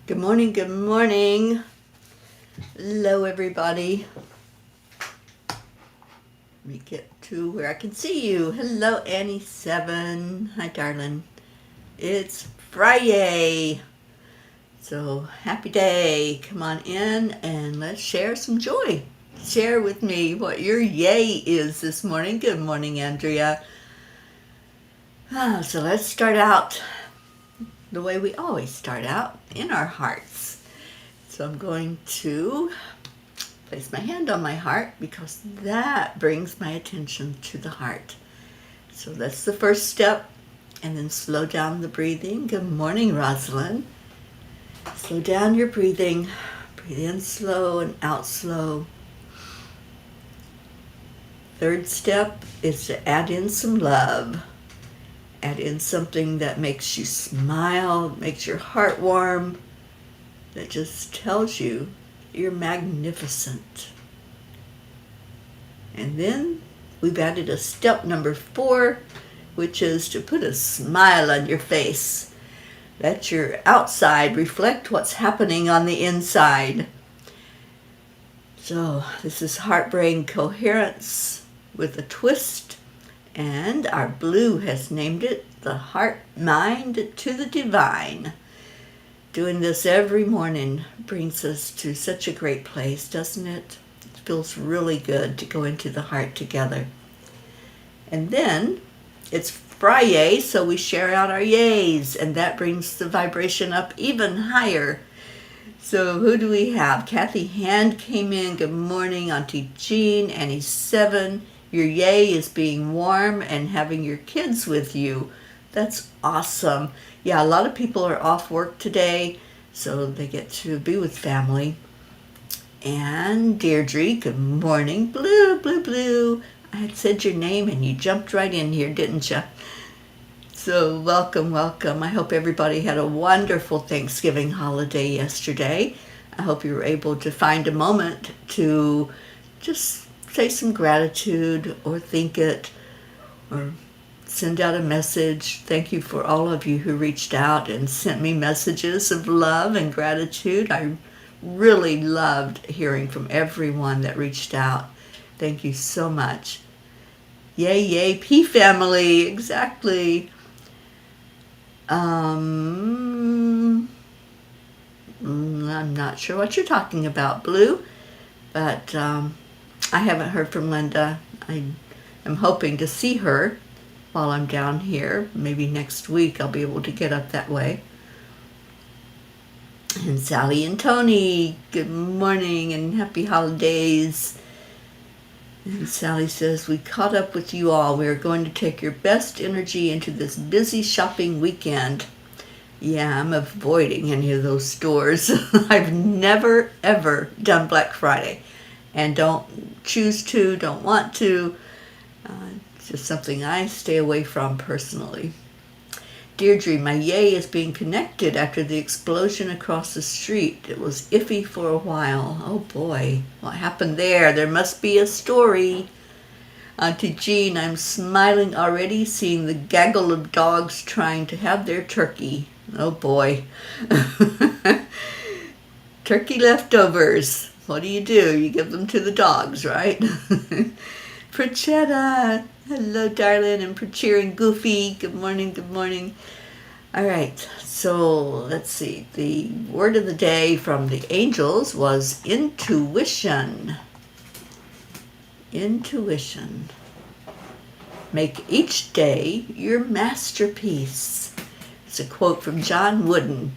Good morning, good morning. Hello, everybody. Let me get to where I can see you. Hello, Annie7. Hi, darling. It's Friday. So, happy day. Come on in and let's share some joy. Share with me what your yay is this morning. Good morning, Andrea. So let's start out the way we always start out, in our hearts. So I'm going to place my hand on my heart because that brings my attention to the heart. So that's the first step, and then slow down the breathing. Good morning, Rosalind. Slow down your breathing. Breathe in slow and out slow. Third step is to add in some love. Add in something that makes you smile, makes your heart warm, that just tells you you're magnificent. And then we've added a step number 4, which is to put a smile on your face. Let your outside reflect what's happening on the inside. So this is heart-brain coherence with a twist. And our blue has named it the heart mind to the divine. Doing this every morning brings us to such a great place, doesn't it? It feels really good to go into the heart together. And then it's Friday, so we share out our yays, and that brings the vibration up even higher. So who do we have? Kathy Hand came in. Good morning. Auntie Jean, Annie 7. Your yay is being warm and having your kids with you. That's awesome. Yeah, a lot of people are off work today, so they get to be with family. And Deirdre, good morning. Blue, blue, blue. I had said your name and you jumped right in here, didn't you? So welcome, welcome. I hope everybody had a wonderful Thanksgiving holiday yesterday. I hope you were able to find a moment to just say some gratitude or think it or send out a message. Thank you for all of you who reached out and sent me messages of love and gratitude. I really loved hearing from everyone that reached out. Thank you so much. Yay, yay, P family, exactly. I'm not sure what you're talking about, Blue, but I haven't heard from Linda. I am hoping to see her while I'm down here. Maybe next week I'll be able to get up that way. And Sally and Tony, good morning and happy holidays. And Sally says, we caught up with you all. We are going to take your best energy into this busy shopping weekend. Yeah, I'm avoiding any of those stores. I've never, ever done Black Friday and don't choose to, don't want to. It's just something I stay away from personally. Deirdre, my yay is being connected after the explosion across the street. It was iffy for a while. Oh boy, what happened there? There must be a story. Auntie Jean, I'm smiling already seeing the gaggle of dogs trying to have their turkey. Oh boy. Turkey leftovers. What do? You give them to the dogs, right? Prachetta, hello darling, and Prachir and Goofy, good morning, good morning. All right, so let's see, the word of the day from the angels was intuition. Intuition. Make each day your masterpiece. It's a quote from John Wooden.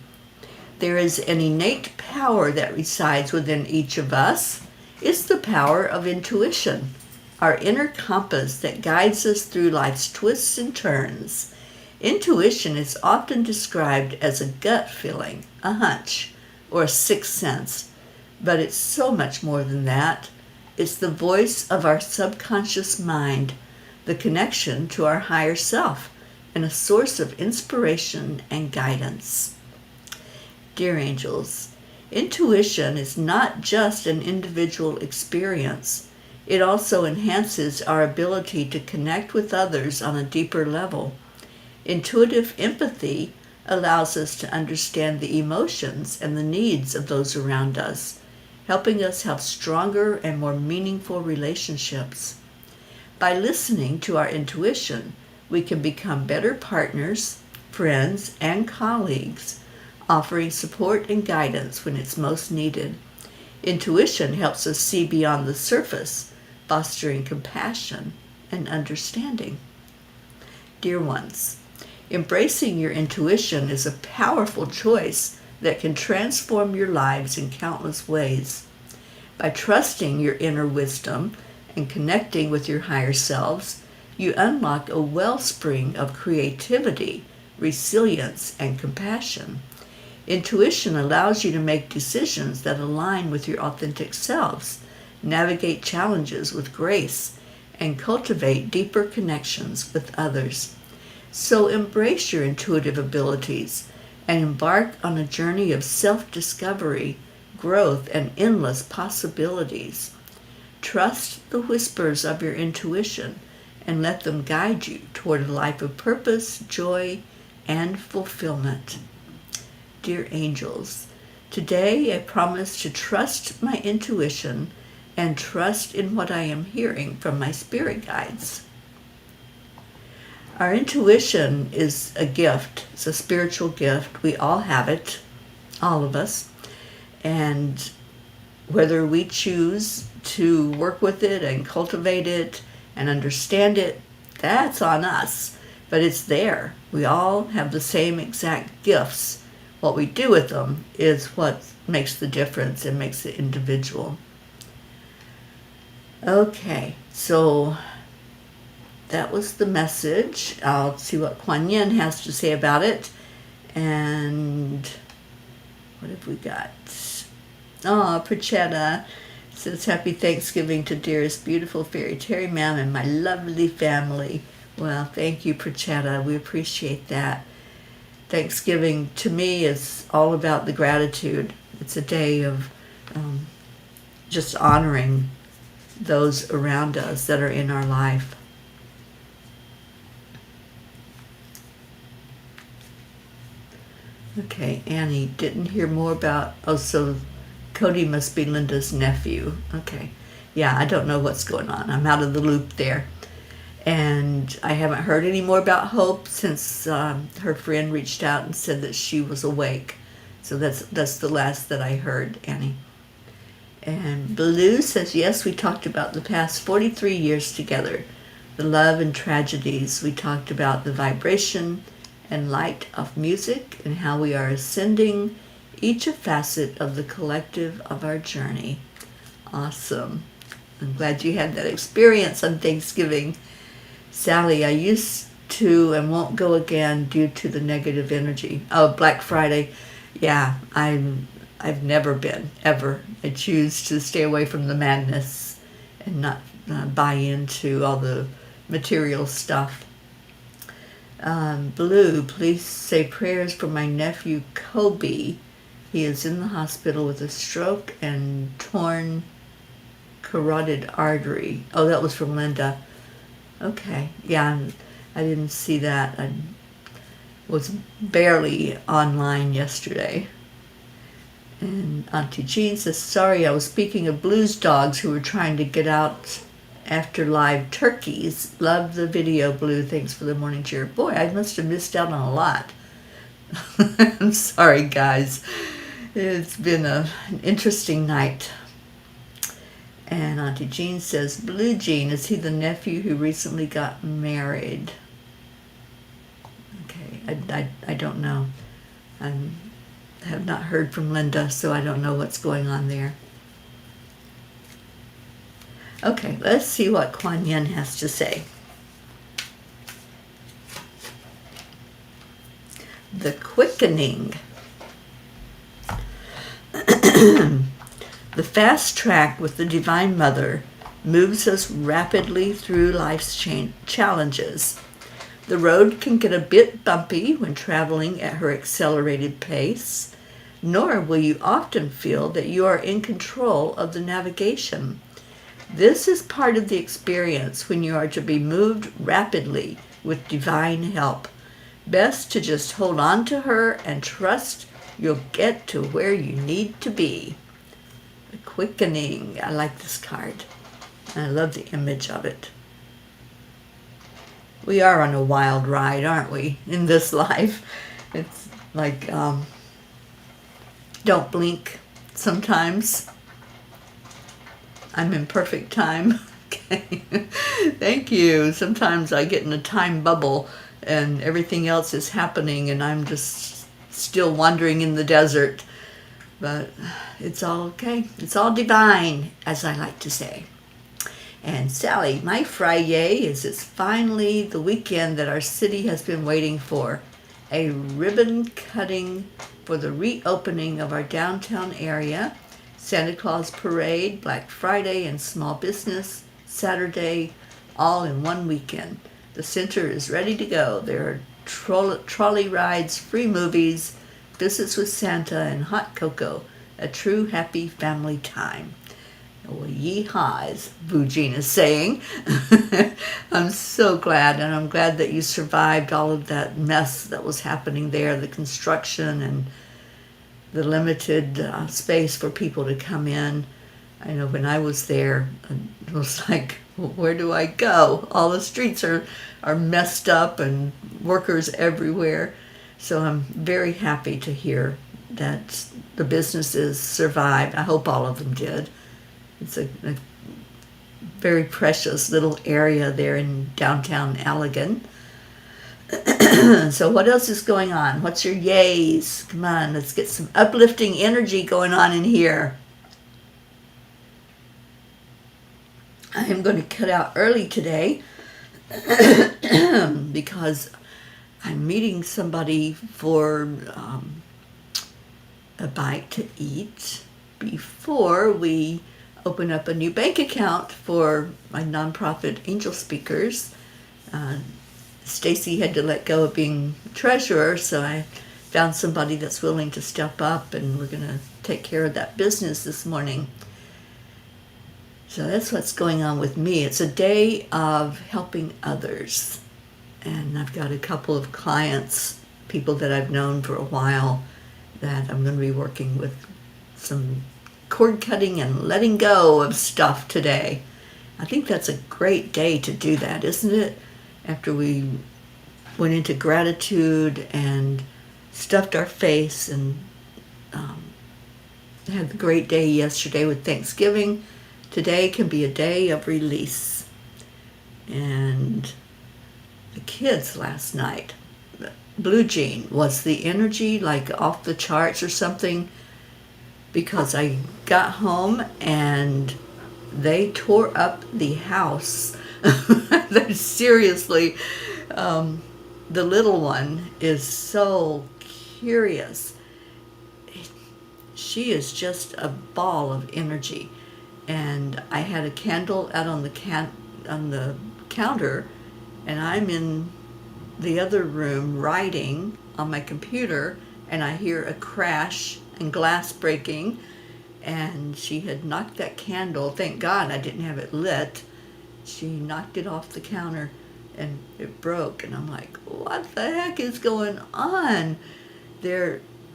There is an innate power that resides within each of us. It's the power of intuition. Our inner compass that guides us through life's twists and turns. Intuition is often described as a gut feeling, a hunch, or a sixth sense, but it's so much more than that. It's the voice of our subconscious mind, the connection to our higher self, and a source of inspiration and guidance. Dear angels, intuition is not just an individual experience. It also enhances our ability to connect with others on a deeper level. Intuitive empathy allows us to understand the emotions and the needs of those around us, helping us have stronger and more meaningful relationships. By listening to our intuition, we can become better partners, friends, and colleagues, offering support and guidance when it's most needed. Intuition helps us see beyond the surface, fostering compassion and understanding. Dear ones, embracing your intuition is a powerful choice that can transform your lives in countless ways. By trusting your inner wisdom and connecting with your higher selves, you unlock a wellspring of creativity, resilience, and compassion. Intuition allows you to make decisions that align with your authentic selves, navigate challenges with grace, and cultivate deeper connections with others. So embrace your intuitive abilities and embark on a journey of self-discovery, growth, and endless possibilities. Trust the whispers of your intuition and let them guide you toward a life of purpose, joy, and fulfillment. Dear angels, today I promise to trust my intuition and trust in what I am hearing from my spirit guides. Our intuition is a gift. It's a spiritual gift. We all have it, all of us. And whether we choose to work with it and cultivate it and understand it, that's on us. But it's there. We all have the same exact gifts. What we do with them is what makes the difference and makes it individual. Okay, so that was the message. I'll see what Kuan Yin has to say about it. And what have we got? Oh, Prachetta says, Happy Thanksgiving to dearest beautiful fairy Teri Ma'am and my lovely family. Well, thank you, Prachetta. We appreciate that. Thanksgiving to me is all about the gratitude. It's a day of just honoring those around us that are in our life. Okay, Annie, didn't hear more about, so Cody must be Linda's nephew. Okay, yeah, I don't know what's going on. I'm out of the loop there. And I haven't heard any more about Hope since her friend reached out and said that she was awake. So that's the last that I heard, Annie. And Blue says, yes, we talked about the past 43 years together, the love and tragedies. We talked about the vibration and light of music and how we are ascending each a facet of the collective of our journey. Awesome. I'm glad you had that experience on Thanksgiving. Sally, I used to and won't go again due to the negative energy. Oh, Black Friday. Yeah, I've never been, ever. I choose to stay away from the madness and not buy into all the material stuff. Blue, please say prayers for my nephew Kobe. He is in the hospital with a stroke and torn carotid artery. Oh, that was from Linda. Okay, yeah, I didn't see that. I was barely online yesterday. And Auntie Jean says, sorry, I was speaking of blues dogs who were trying to get out after live turkeys. Love the video, Blue. Thanks for the morning cheer. Boy, I must have missed out on a lot. I'm sorry, guys. It's been an interesting night. And Auntie Jean says, Blue Jean, is he the nephew who recently got married? Okay, I don't know. I have not heard from Linda, so I don't know what's going on there. Okay, let's see what Kuan Yin has to say. The quickening. The fast track with the Divine Mother moves us rapidly through life's challenges. The road can get a bit bumpy when traveling at her accelerated pace, nor will you often feel that you are in control of the navigation. This is part of the experience when you are to be moved rapidly with divine help. Best to just hold on to her and trust you'll get to where you need to be. The quickening. I like this card. I love the image of it. We are on a wild ride, aren't we, in this life? It's like, don't blink sometimes. I'm in perfect time. Okay. Thank you. Sometimes I get in a time bubble and everything else is happening and I'm just still wandering in the desert. But it's all okay. It's all divine, as I like to say. And Sally, my Friday is it's finally the weekend that our city has been waiting for. A ribbon cutting for the reopening of our downtown area. Santa Claus Parade, Black Friday, and Small Business Saturday, all in one weekend. The center is ready to go. There are trolley rides, free movies, visits with Santa, and hot cocoa. A true happy family time. Well, yeehaw, as Boogene is saying. I'm so glad, and I'm glad that you survived all of that mess that was happening there, the construction and the limited space for people to come in. I know when I was there, it was like, well, where do I go? All the streets are messed up and workers everywhere. So I'm very happy to hear that the businesses survived. I hope all of them did. It's a very precious little area there in downtown Allegan. So what else is going on? What's your yays? Come on, let's get some uplifting energy going on in here. I am going to cut out early today because I'm meeting somebody for a bite to eat before we open up a new bank account for my nonprofit Angel Speakers. Stacy had to let go of being treasurer, so I found somebody that's willing to step up, and we're going to take care of that business this morning. So that's what's going on with me. It's a day of helping others. And I've got a couple of clients, people that I've known for a while, that I'm going to be working with some cord cutting and letting go of stuff today. I think that's a great day to do that, isn't it? After we went into gratitude and stuffed our face and had a great day yesterday with Thanksgiving. Today can be a day of release. And the kids last night, Blue Jean, was the energy like off the charts or something? Because I got home and they tore up the house. Seriously, the little one is so curious. She is just a ball of energy. And I had a candle out on the counter, and I'm in the other room writing on my computer, and I hear a crash and glass breaking, and she had knocked that candle. Thank God I didn't have it lit. She knocked it off the counter and it broke, and I'm like, what the heck is going on?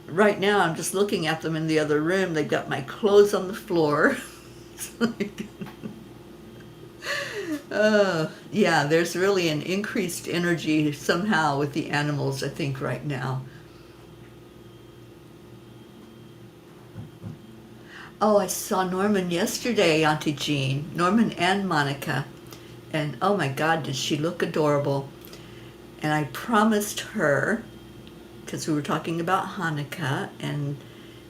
Right now I'm just looking at them in the other room. They've got my clothes on the floor. Yeah, there's really an increased energy somehow with the animals, I think, right now. Oh, I saw Norman yesterday, Auntie Jean. Norman and Monica. And oh my God, did she look adorable. And I promised her, because we were talking about Hanukkah and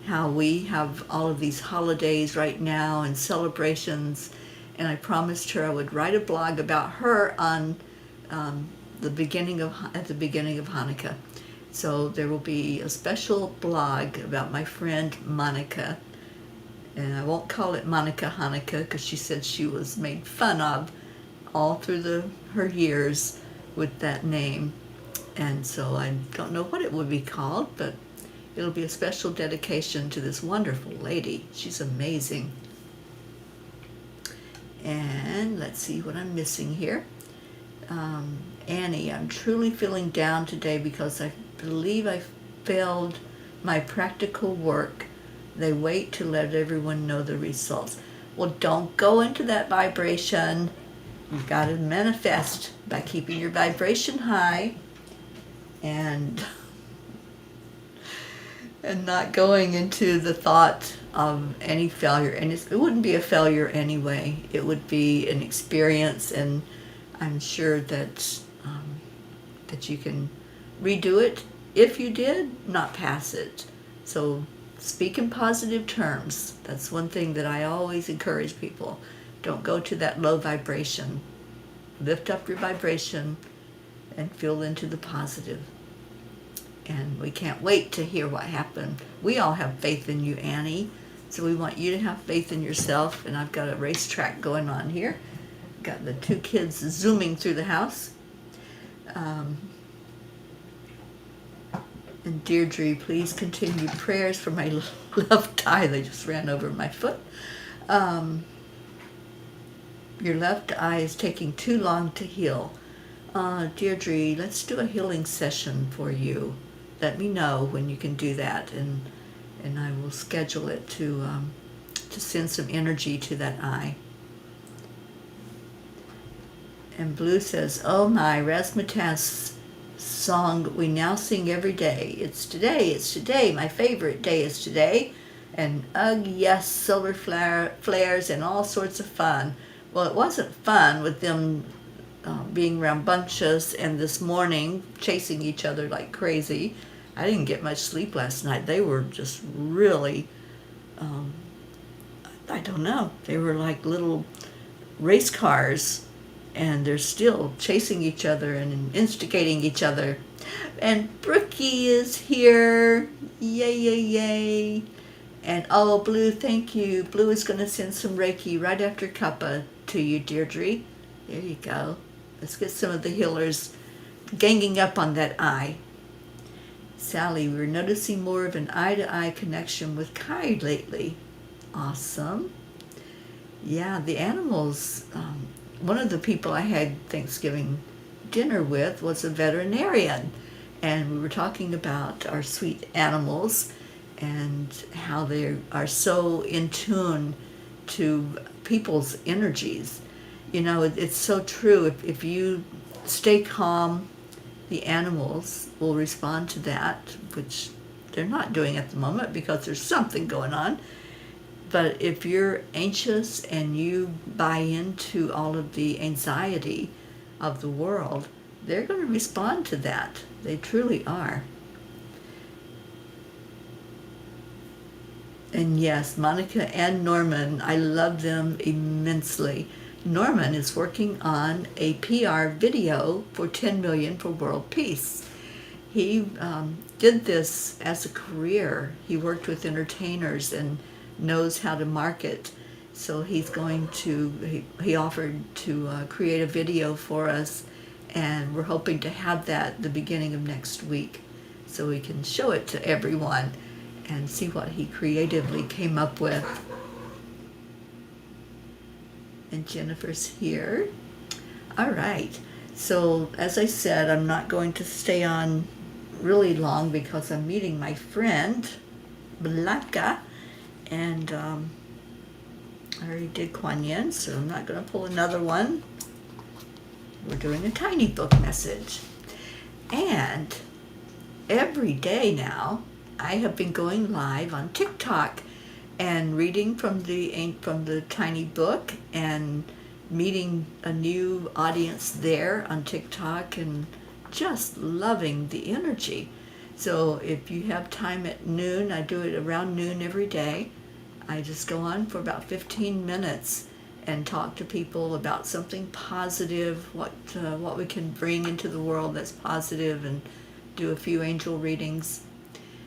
how we have all of these holidays right now and celebrations, and I promised her I would write a blog about her on at the beginning of Hanukkah. So there will be a special blog about my friend Monica, and I won't call it Monica Hanukkah because she said she was made fun of all through her years with that name, and so I don't know what it would be called, but it'll be a special dedication to this wonderful lady. She's amazing. And let's see what I'm missing here. Annie, I'm truly feeling down today because I believe I failed my practical work. They wait to let everyone know the results. Well, don't go into that vibration. You've got to manifest by keeping your vibration high and not going into the thought of any failure. And it wouldn't be a failure anyway. It would be an experience, and I'm sure that that you can redo it if you did not pass it. So speak in positive terms. That's one thing that I always encourage people. Don't go to that low vibration. Lift up your vibration and feel into the positive. And we can't wait to hear what happened. We all have faith in you, Annie. So we want you to have faith in yourself. And I've got a racetrack going on here. Got the two kids zooming through the house. And Deirdre, please continue prayers for my left eye. They just ran over my foot. Your left eye is taking too long to heal. Deirdre, let's do a healing session for you. Let me know when you can do that, and I will schedule it to send some energy to that eye. And Blue says, oh my, Razzmatazz song we now sing every day. It's today, my favorite day is today. And ugh, yes, solar flares and all sorts of fun. Well, it wasn't fun with them being rambunctious and this morning chasing each other like crazy. I didn't get much sleep last night. They were just really, I don't know, they were like little race cars, and they're still chasing each other and instigating each other. And Brookie is here. Yay, yay, yay. And oh, Blue, thank you. Blue is going to send some Reiki right after Cuppa to you, Deirdre. There you go. Let's get some of the healers ganging up on that eye. Sally, we're noticing more of an eye-to-eye connection with Kai lately. Awesome. Yeah, the animals. One of the people I had Thanksgiving dinner with was a veterinarian, and we were talking about our sweet animals and how they are so in tune to people's energies. You know, it's so true. If you stay calm, the animals will respond to that, which they're not doing at the moment because there's something going on. But if you're anxious and you buy into all of the anxiety of the world, they're going to respond to that. They truly are. And yes, Monica and Norman, I love them immensely. Norman is working on a PR video for 10 million for world peace. He did this as a career. He worked with entertainers and knows how to market. So he's going to, he offered to create a video for us, and we're hoping to have that the beginning of next week so we can show it to everyone and see what he creatively came up with. And Jennifer's here. All right. So as I said, I'm not going to stay on really long because I'm meeting my friend, Blanca, and I already did Kuan Yin, so I'm not going to pull another one. We're doing a tiny book message. And every day now, I have been going live on TikTok and reading from the tiny book and meeting a new audience there on TikTok and just loving the energy. So if you have time at noon, I do it around noon every day. I just go on for about 15 minutes and talk to people about something positive, what we can bring into the world that's positive, and do a few angel readings.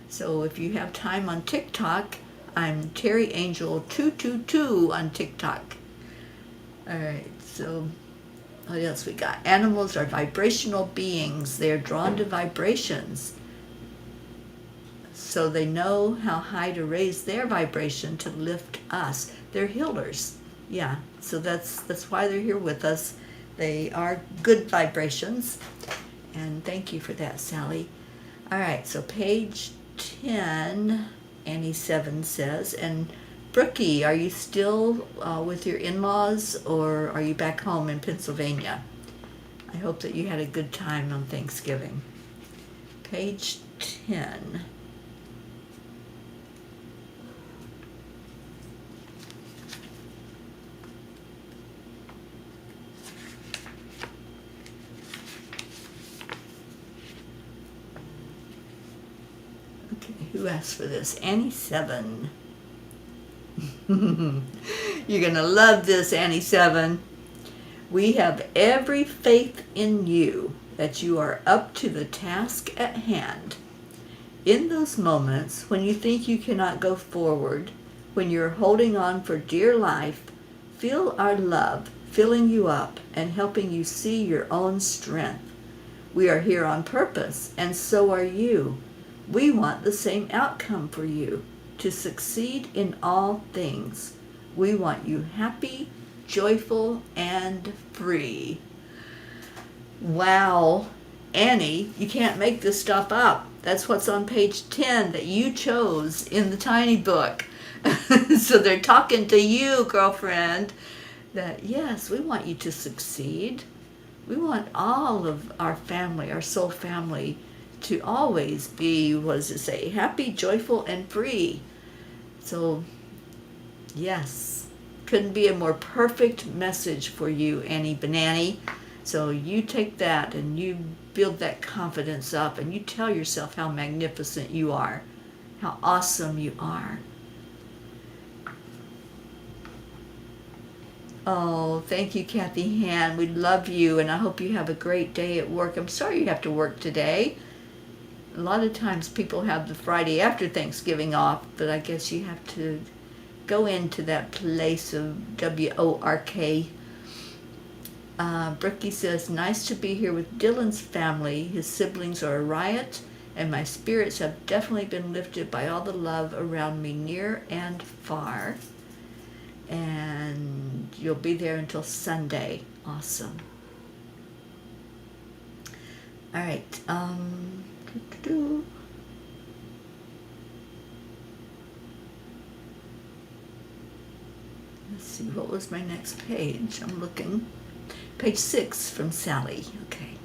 So if you have time on TikTok, I'm Teri Angel 222 on TikTok. All right, so what else we got? Animals are vibrational beings. They're drawn to vibrations. So they know how high to raise their vibration to lift us. They're healers. Yeah, so that's why they're here with us. They are good vibrations. And thank you for that, Sally. All right, so page 10, Annie 7 says, and Brookie, are you still with your in-laws, or are you back home in Pennsylvania? I hope that you had a good time on Thanksgiving. Page 10. Okay, who asked for this? Annie 7. You're going to love this, Annie 7. We have every faith in you that you are up to the task at hand. In those moments when you think you cannot go forward, when you're holding on for dear life, feel our love filling you up and helping you see your own strength. We are here on purpose, and so are you. We want the same outcome for you, to succeed in all things. We want you happy, joyful, and free. Wow, Annie, you can't make this stuff up. That's what's on page 10 that you chose in the tiny book. So they're talking to you, girlfriend, that yes, we want you to succeed. We want all of our family, our soul family, to always be, what does it say, happy, joyful, and free. So, yes, couldn't be a more perfect message for you, Annie Banani. So you take that and you build that confidence up and you tell yourself how magnificent you are, how awesome you are. Oh, thank you, Kathy Han. We love you, and I hope you have a great day at work. I'm sorry you have to work today. A lot of times people have the Friday after Thanksgiving off, but I guess you have to go into that place of W-O-R-K. Brookie says, nice to be here with Dylan's family. His siblings are a riot, and my spirits have definitely been lifted by all the love around me near and far. And you'll be there until Sunday. Awesome. All right. Let's see, what was my next page? I'm looking. Page 6 from Sally. Okay.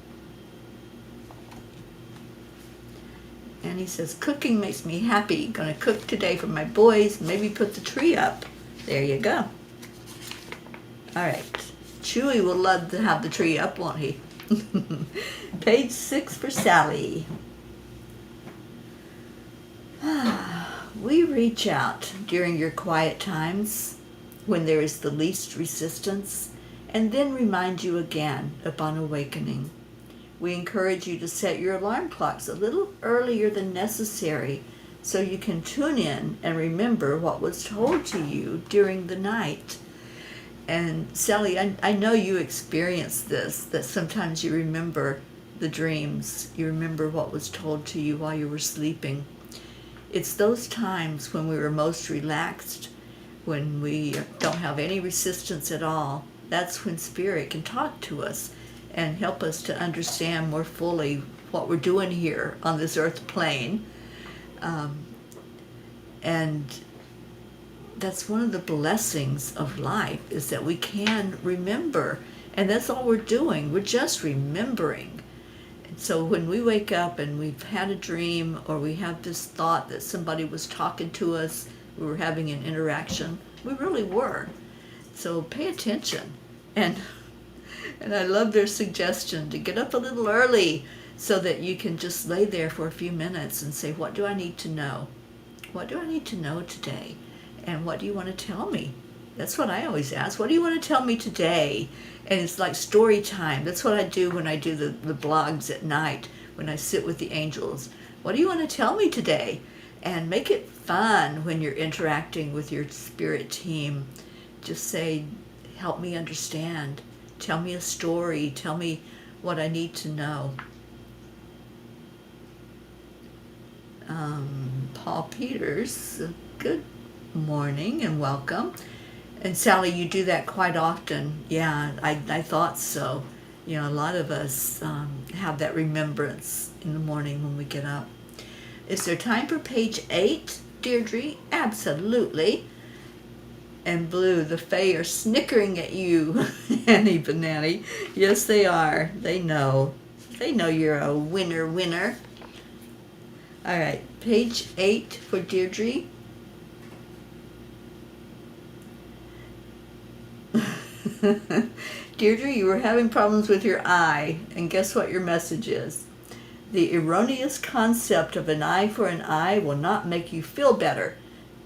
And he says, cooking makes me happy. Gonna cook today for my boys. Maybe put the tree up. There you go. All right. Chewy will love to have the tree up, won't he? Page 6 for Sally. We reach out during your quiet times when there is the least resistance, and then remind you again upon awakening. We encourage you to set your alarm clocks a little earlier than necessary so you can tune in and remember what was told to you during the night. And Sally, I know you experienced this, that sometimes you remember the dreams, you remember what was told to you while you were sleeping. It's those times when we were most relaxed, when we don't have any resistance at all. That's when Spirit can talk to us and help us to understand more fully what we're doing here on this earth plane. And that's one of the blessings of life, is that we can remember. And that's all we're doing. We're just remembering. And so when we wake up and we've had a dream, or we have this thought that somebody was talking to us, we were having an interaction, we really were. So pay attention. And I love their suggestion to get up a little early so that you can just lay there for a few minutes and say, what do I need to know? What do I need to know today? And what do you want to tell me? That's what I always ask. What do you want to tell me today? And it's like story time. That's what I do when I do the blogs at night, when I sit with the angels. What do you want to tell me today? And make it fun when you're interacting with your spirit team. Just say, help me understand. Tell me a story. Tell me what I need to know. Paul Peters, good morning and welcome. And Sally, you do that quite often. Yeah, I thought so. You know, a lot of us have that remembrance in the morning when we get up. Is there time for page 8, Deirdre? Absolutely. And Blue, the Fae are snickering at you, Annie Banani. Yes, they are. They know. They know you're a winner. All right, page 8 for Deirdre. Deirdre, you were having problems with your eye, and guess what your message is? The erroneous concept of an eye for an eye will not make you feel better.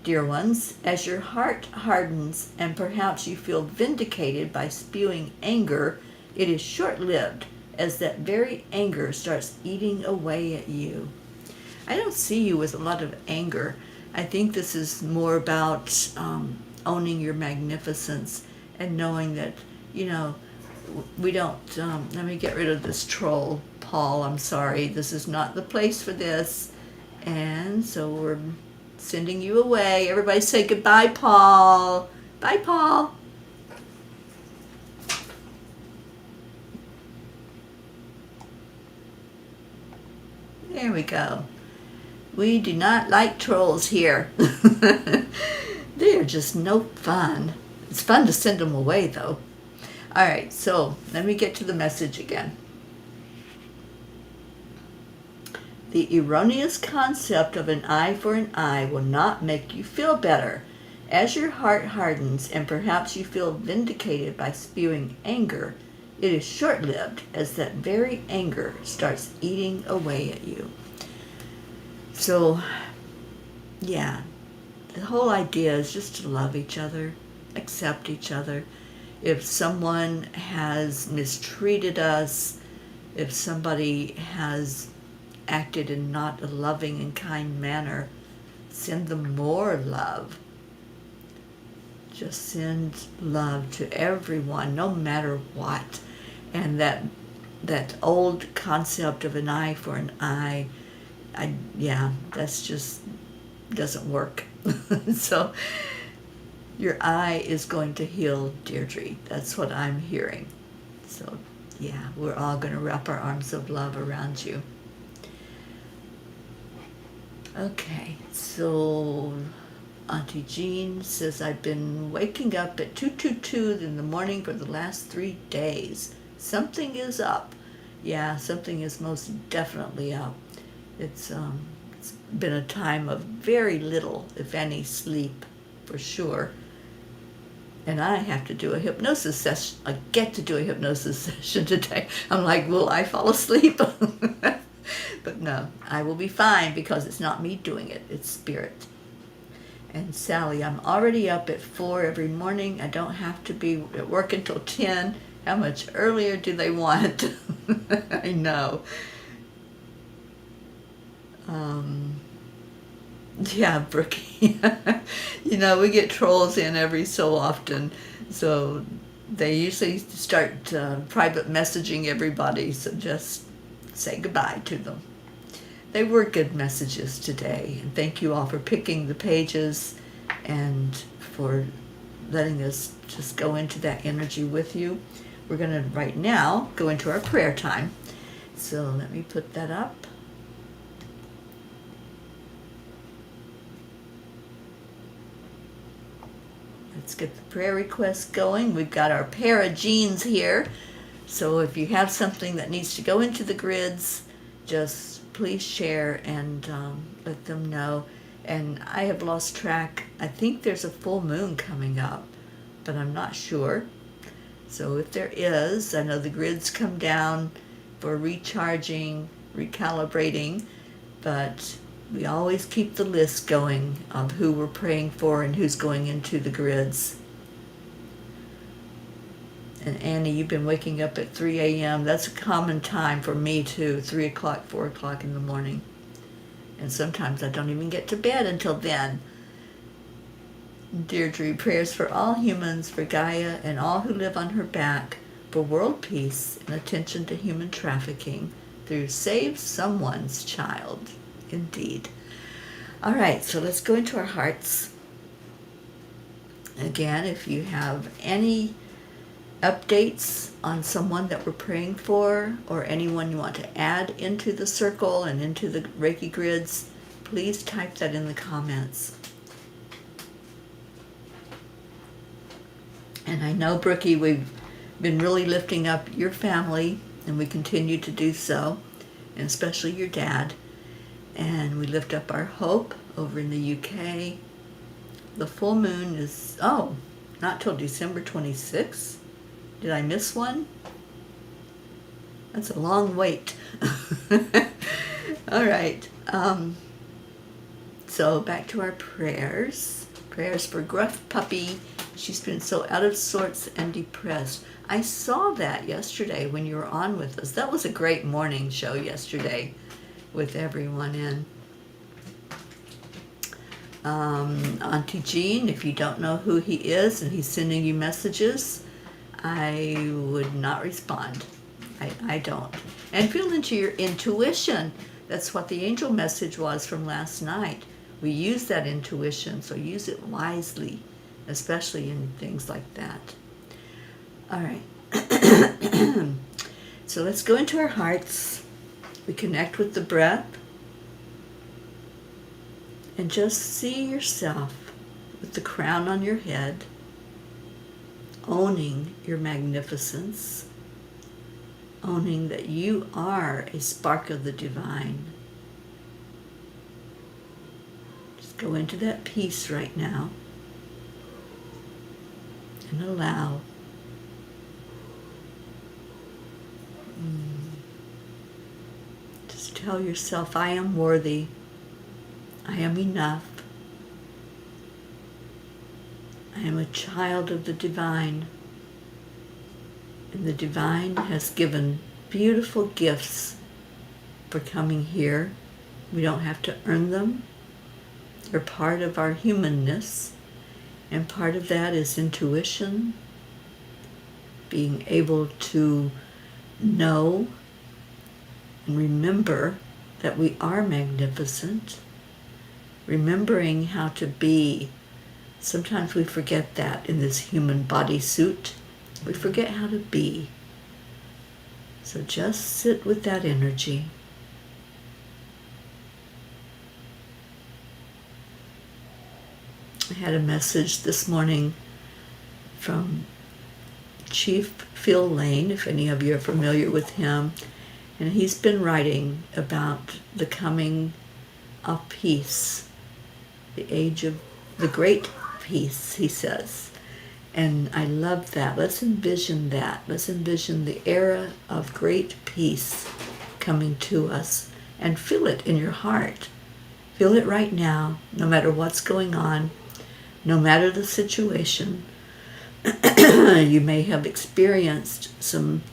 Dear ones, as your heart hardens and perhaps you feel vindicated by spewing anger, it is short-lived, as that very anger starts eating away at you. I don't see you with a lot of anger. I think this is more about owning your magnificence and knowing that, you know, we don't, let me get rid of this troll, Paul, I'm sorry, this is not the place for this. And so we're sending you away. Everybody say goodbye, Paul. Bye, Paul. There we go. We do not like trolls here. They are just no fun. It's fun to send them away, though. All right, so let me get to the message again. The erroneous concept of an eye for an eye will not make you feel better. As your heart hardens and perhaps you feel vindicated by spewing anger, it is short-lived, as that very anger starts eating away at you. So, yeah, the whole idea is just to love each other, accept each other. If someone has mistreated us, if somebody has acted in not a loving and kind manner, send them more love. Just send love to everyone, no matter what. And that old concept of an eye for an eye, that's just doesn't work. So your eye is going to heal, Deirdre. That's what I'm hearing. So yeah, we're all going to wrap our arms of love around you. Okay, so Auntie Jean says, I've been waking up at 2:22 in the morning for the last 3 days. Something is up. Yeah, something is most definitely up. It's been a time of very little, if any, sleep, for sure. And I have to do a hypnosis session. I get to do a hypnosis session today. I'm like, will I fall asleep? But no, I will be fine because it's not me doing it. It's spirit. And Sally, I'm already up at 4 every morning. I don't have to be at work until 10. How much earlier do they want? I know. Yeah, Brookie. You know, we get trolls in every so often. So they usually start private messaging everybody. So just say goodbye to them. They were good messages today. And thank you all for picking the pages and for letting us just go into that energy with you. We're going to right now go into our prayer time. So let me put that up. Let's get the prayer requests going. We've got our pair of jeans here. So if you have something that needs to go into the grids, just please share and let them know. And I have lost track. I think there's a full moon coming up, but I'm not sure. So if there is, I know the grids come down for recharging, recalibrating, but we always keep the list going of who we're praying for and who's going into the grids. And Annie, you've been waking up at 3 a.m. That's a common time for me too, 3 o'clock, 4 o'clock in the morning. And sometimes I don't even get to bed until then. Deirdre, prayers for all humans, for Gaia and all who live on her back, for world peace and attention to human trafficking through Save Someone's Child. Indeed. All right, so let's go into our hearts. Again, if you have any updates on someone that we're praying for, or anyone you want to add into the circle and into the Reiki grids, please type that in the comments. And I know, Brookie, we've been really lifting up your family, and we continue to do so, and especially your dad. And we lift up our hope over in the UK. The full moon is, not till December 26th. Did I miss one? That's a long wait. All right. So back to our prayers. Prayers for Gruff Puppy. She's been so out of sorts and depressed. I saw that yesterday when you were on with us. That was a great morning show yesterday with everyone in. Auntie Jean, if you don't know who he is and he's sending you messages, I would not respond. I don't. And feel into your intuition. That's what the angel message was from last night. We use that intuition, so use it wisely, especially in things like that. All right. So let's go into our hearts. We connect with the breath. And just see yourself with the crown on your head, owning your magnificence, owning that you are a spark of the divine. Just go into that peace right now and allow. Just tell yourself, I am worthy. I am enough. I am a child of the divine. And the divine has given beautiful gifts for coming here. We don't have to earn them. They're part of our humanness. And part of that is intuition, being able to know and remember that we are magnificent. Remembering how to be. Sometimes we forget that in this human bodysuit. We forget how to be. So just sit with that energy. I had a message this morning from Chief Phil Lane, if any of you are familiar with him. And he's been writing about the coming of peace. The age of the great peace, he says. And I love that. Let's envision that. Let's envision the era of great peace coming to us. And feel it in your heart. Feel it right now, no matter what's going on, no matter the situation. You may have experienced some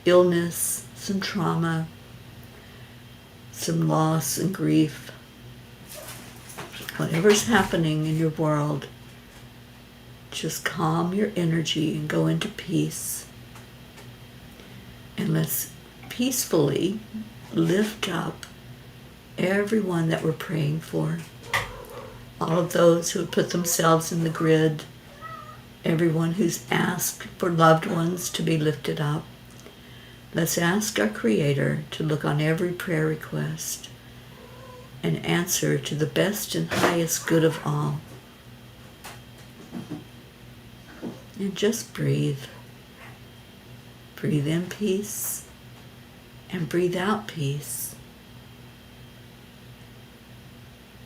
illness, some trauma, some loss and grief. Whatever's happening in your world, just calm your energy and go into peace. And let's peacefully lift up everyone that we're praying for. All of those who have put themselves in the grid, everyone who's asked for loved ones to be lifted up. Let's ask our Creator to look on every prayer request and answer to the best and highest good of all. And just breathe. Breathe in peace and breathe out peace.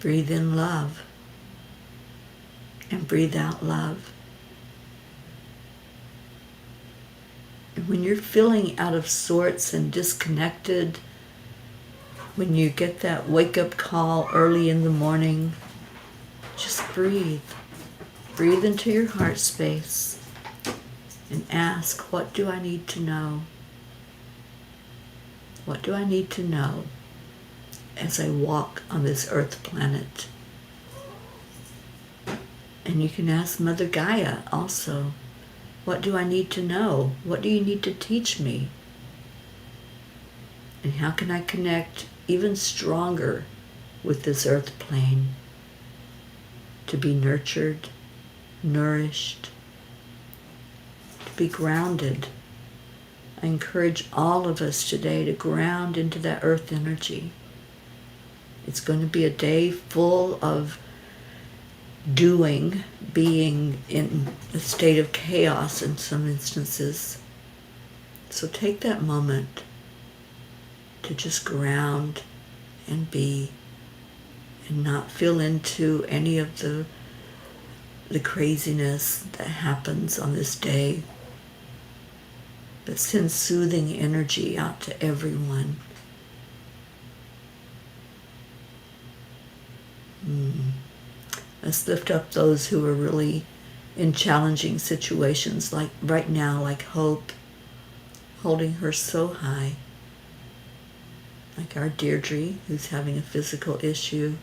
Breathe in love and breathe out love. And when you're feeling out of sorts and disconnected, when you get that wake-up call early in the morning, just breathe. Breathe into your heart space and ask, what do I need to know? What do I need to know as I walk on this earth planet? And you can ask Mother Gaia also, what do I need to know? What do you need to teach me? And how can I connect even stronger with this earth plane to be nurtured, nourished, to be grounded. I encourage all of us today to ground into that earth energy. It's going to be a day full of doing, being in a state of chaos in some instances. So take that moment to just ground and be, and not feel into any of the craziness that happens on this day, but send soothing energy out to everyone. Let's lift up those who are really in challenging situations, like right now, like Hope, holding her so high. Like our Deirdre, who's having a physical issue.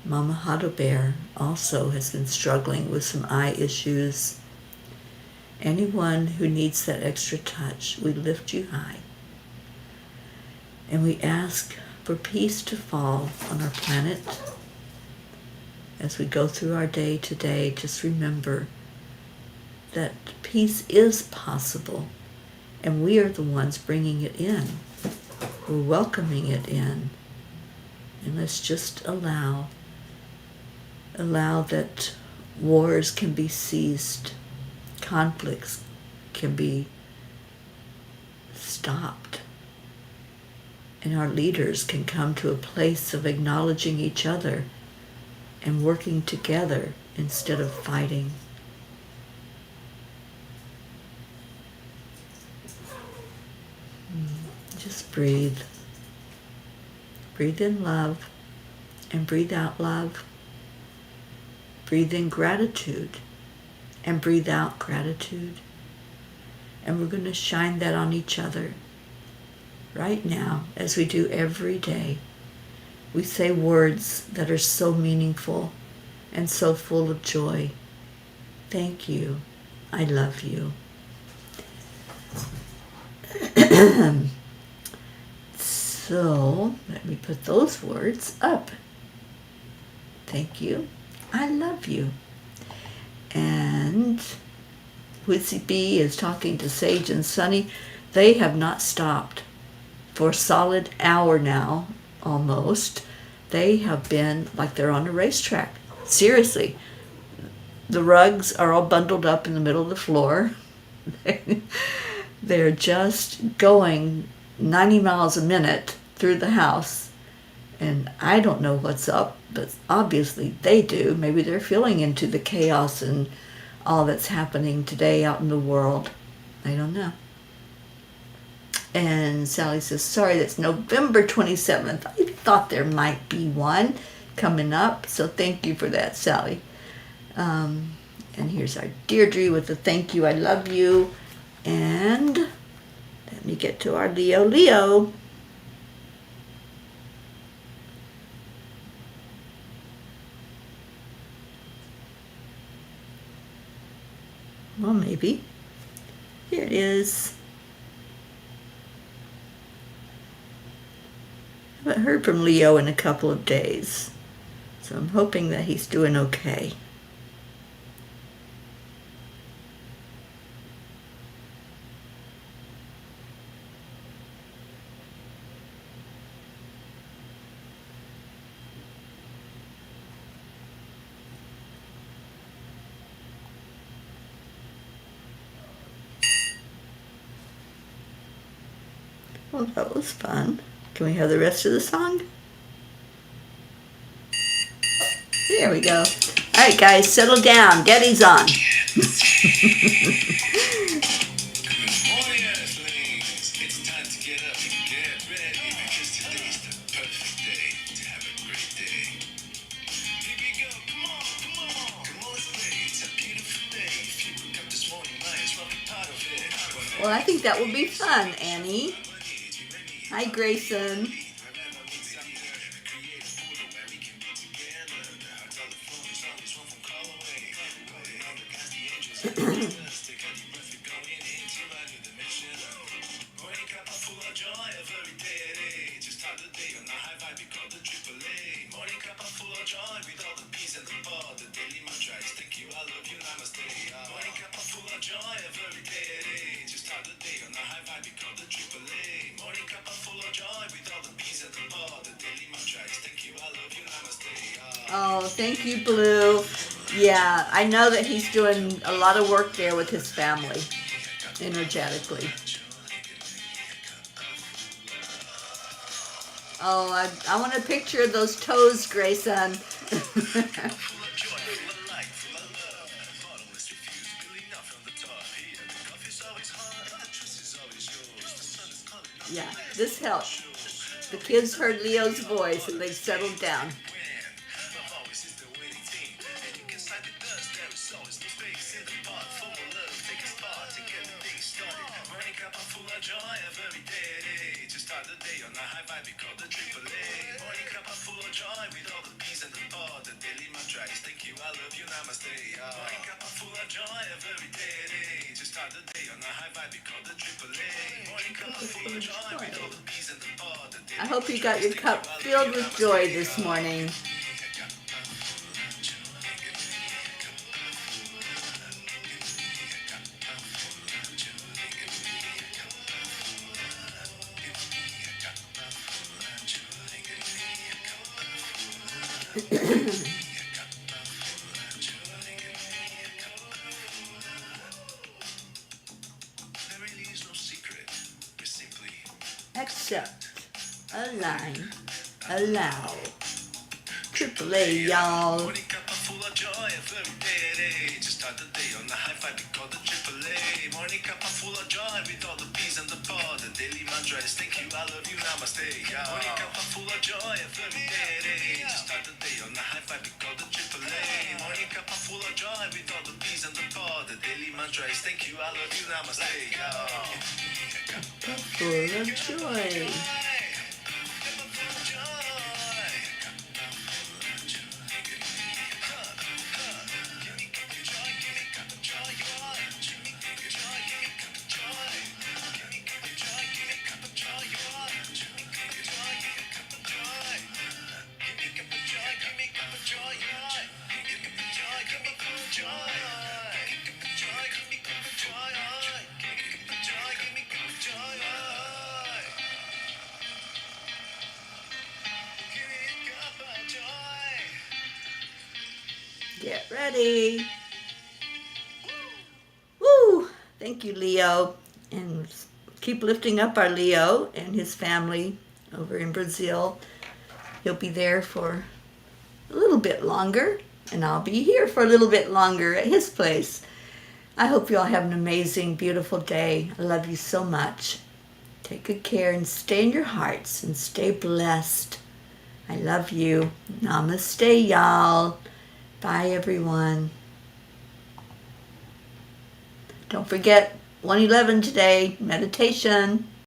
Mama Hado Bear also has been struggling with some eye issues. Anyone who needs that extra touch, we lift you high. And we ask for peace to fall on our planet. As we go through our day today, just remember that peace is possible, and we are the ones bringing it in. We're welcoming it in. And let's just allow that wars can be ceased, conflicts can be stopped, and our leaders can come to a place of acknowledging each other and working together instead of fighting. Just breathe. Breathe in love and breathe out love. Breathe in gratitude and breathe out gratitude. And we're going to shine that on each other right now, as we do every day. We say words that are so meaningful and so full of joy. Thank you. I love you. So let me put those words up. Thank you. I love you. And Witsy B is talking to Sage and Sunny. They have not stopped for a solid hour now, almost. They have been like they're on a racetrack. Seriously. The rugs are all bundled up in the middle of the floor. They're just going 90 miles a minute through the house. And I don't know what's up, but obviously they do. Maybe they're feeling into the chaos and all that's happening today out in the world. I don't know. And Sally says, sorry, that's November 27th. I thought there might be one coming up, so thank you for that, Sally. And here's our Deirdre with the thank you, I love you. And let me get to our Leo. Well, maybe. Here it is. I haven't heard from Leo in a couple of days, so I'm hoping that he's doing okay. Well, that was fun. Can we have the rest of the song? There we go. All right, guys, settle down. Daddy's on. Good morning, Earthlings. It's time to get up and get ready, because today's the perfect day to have a great day. Here we go. Come on. Come on, let's play. It's a beautiful day. If you woke up this morning, might as well be part of it. Well, I think that will be fun, Annie. Hi, Grayson. Morning Cuppa full of joy of every day. Just start the day on a high vibe, we call the AAA. Morning Cuppa full of joy with all the peace and the pod. The daily mantra is thank you, I love you. joy every day. Just start the day on a high vibe, we call the AAA. Morning cup full of joy with all the bees and the bar. The daily mantra is thank you, I love you, namaste. Oh, thank you, Blue. Yeah, I know that he's doing a lot of work there with his family, energetically. Oh, I want a picture of those toes, Grayson. Full of joy, full of light, full of love. Bottomless refuse, building up from the top. Here, the coffee's always hot, and the truth is always yours. The sun is calling out Yeah, the light this that helped. shows. The kids heard Leo's voice and they settled down. Win. Love always is the winning team. And you can side with us, there is always no space in the pot. Full of love, take a spot to get the thing started. Morning cup full of joy every day. To start the day on a high vibe, we call the AAA. Morning cup full of joy with all the bees and the pod. The daily mantra is thank you, I love you, namaste. Morning cup full of joy every day. To start the day on a high vibe, we call the AAA. Morning cup full of joy with all the bees and the pod. The daily I hope you got your cup filled with joy this morning. There really is no secret. We're simply Accept, align, allow. AAA, y'all. morning cup full of joy every day. Just start the day on the high vibe, we call the AAA. Morning cup full of joy with all the bees and the pod. The daily mantra is thank you, I love you, namaste. Morning cup full of joy every day. Just start the day on the high vibe, we call the AAA. Morning cup full of joy with all the bees and the pod. The daily mantra is thank you, I love you, namaste. Cup full of joy. Get ready. Woo! Thank you, Leo. And keep lifting up our Leo and his family over in Brazil. He'll be there for a little bit longer, and I'll be here for a little bit longer at his place. I hope you all have an amazing, beautiful day. I love you so much. Take good care and stay in your hearts and stay blessed. I love you. Namaste, y'all. Bye, everyone. Don't forget 111 today, meditation.